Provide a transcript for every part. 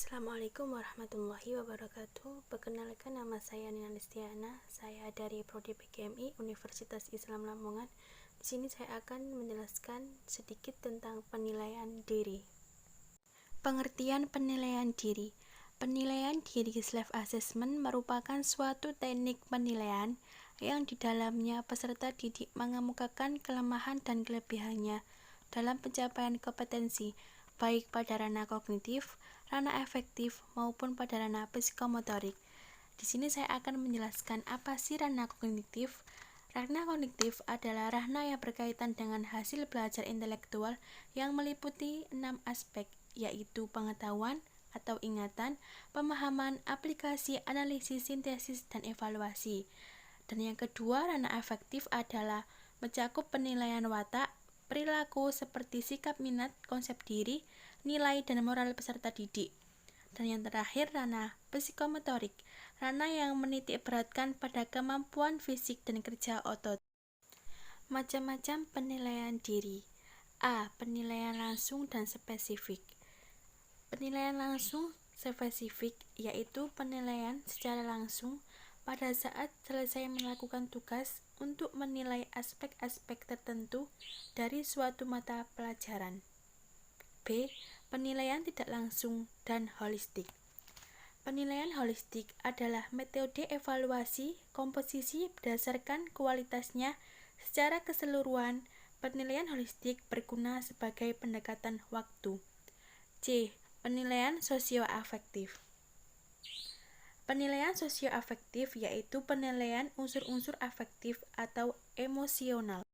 Assalamualaikum warahmatullahi wabarakatuh. Perkenalkan, nama saya Nina Listiana. Saya dari Prodi PGMI Universitas Islam Lamongan. Di sini saya akan menjelaskan sedikit tentang penilaian diri. Pengertian penilaian diri. Penilaian diri self-assessment merupakan suatu teknik penilaian yang di dalamnya peserta didik mengemukakan kelemahan dan kelebihannya dalam pencapaian kompetensi, baik pada ranah kognitif, ranah afektif, maupun pada ranah psikomotorik. Di sini saya akan menjelaskan apa sih ranah kognitif. Ranah kognitif adalah ranah yang berkaitan dengan hasil belajar intelektual yang meliputi 6 aspek, yaitu pengetahuan atau ingatan, pemahaman, aplikasi, analisis, sintesis, dan evaluasi. Dan yang kedua, ranah afektif adalah mencakup penilaian watak, perilaku seperti sikap, minat, konsep diri, nilai, dan moral peserta didik. Dan yang terakhir, ranah psikomotorik, ranah yang menitik beratkan pada kemampuan fisik dan kerja otot. Macam-macam penilaian diri. A. Penilaian langsung dan spesifik. Penilaian langsung spesifik yaitu penilaian secara langsung pada saat selesai melakukan tugas untuk menilai aspek-aspek tertentu dari suatu mata pelajaran. B. Penilaian tidak langsung dan holistik. Penilaian holistik adalah metode evaluasi komposisi berdasarkan kualitasnya secara keseluruhan. Penilaian holistik berguna sebagai pendekatan waktu. C. Penilaian sosioafektif. Penilaian sosioafektif yaitu penilaian unsur-unsur afektif atau emosional.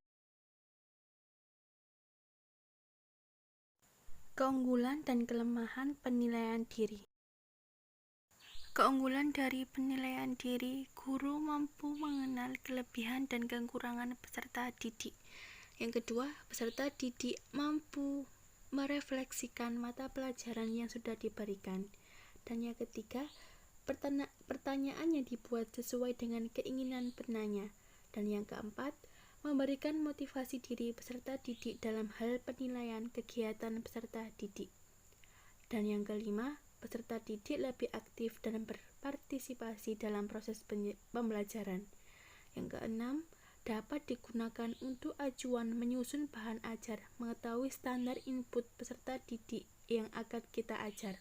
Keunggulan dan kelemahan penilaian diri. Keunggulan dari penilaian diri, guru mampu mengenal kelebihan dan kekurangan peserta didik. Yang kedua, peserta didik mampu merefleksikan mata pelajaran yang sudah diberikan. Dan yang ketiga, pertanyaan yang dibuat sesuai dengan keinginan penanya. Dan yang keempat, memberikan motivasi diri peserta didik dalam hal penilaian kegiatan peserta didik. Dan yang kelima, peserta didik lebih aktif dan berpartisipasi dalam proses pembelajaran. Yang keenam, dapat digunakan untuk acuan menyusun bahan ajar, mengetahui standar input peserta didik yang akan kita ajar.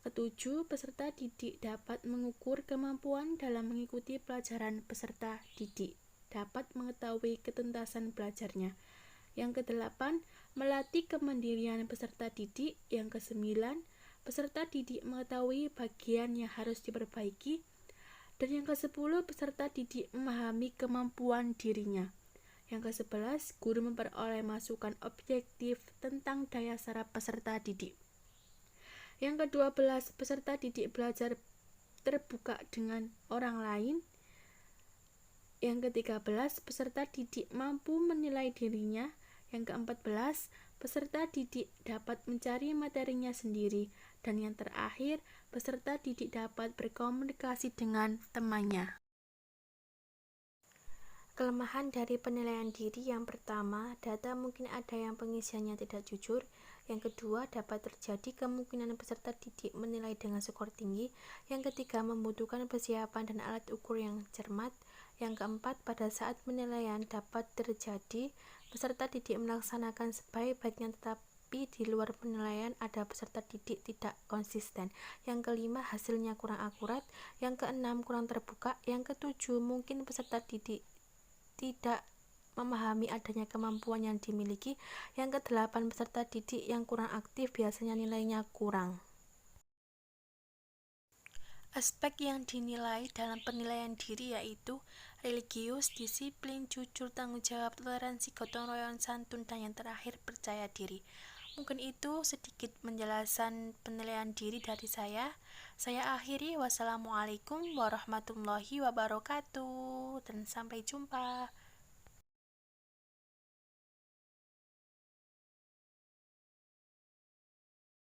Ketujuh, peserta didik dapat mengukur kemampuan dalam mengikuti pelajaran peserta didik, dapat mengetahui ketuntasan belajarnya. Yang kedelapan, melatih kemandirian peserta didik. Yang kesembilan, peserta didik mengetahui bagian yang harus diperbaiki. Dan yang kesepuluh, peserta didik memahami kemampuan dirinya. Yang kesebelas, guru memperoleh masukan objektif tentang daya serap peserta didik. Yang ke-12, peserta didik belajar terbuka dengan orang lain. Yang ke-13, peserta didik mampu menilai dirinya. Yang ke-14, peserta didik dapat mencari materinya sendiri. Dan yang terakhir, peserta didik dapat berkomunikasi dengan temannya. Kelemahan dari penilaian diri. Yang pertama, data mungkin ada yang pengisiannya tidak jujur. Yang kedua, dapat terjadi kemungkinan peserta didik menilai dengan skor tinggi. Yang ketiga, membutuhkan persiapan dan alat ukur yang cermat. Yang keempat, pada saat penilaian dapat terjadi peserta didik melaksanakan sebaik-baiknya, tetapi di luar penilaian ada peserta didik tidak konsisten. Yang kelima, hasilnya kurang akurat. Yang keenam, kurang terbuka. Yang ketujuh, mungkin peserta didik tidak memahami adanya kemampuan yang dimiliki. Yang kedelapan, peserta didik yang kurang aktif biasanya nilainya kurang. Aspek yang dinilai dalam penilaian diri yaitu religius, disiplin, jujur, tanggung jawab, toleransi, gotong royong, santun, dan yang terakhir percaya diri. Mungkin itu sedikit penjelasan penilaian diri dari saya. Saya akhiri. Wassalamualaikum warahmatullahi wabarakatuh dan sampai jumpa.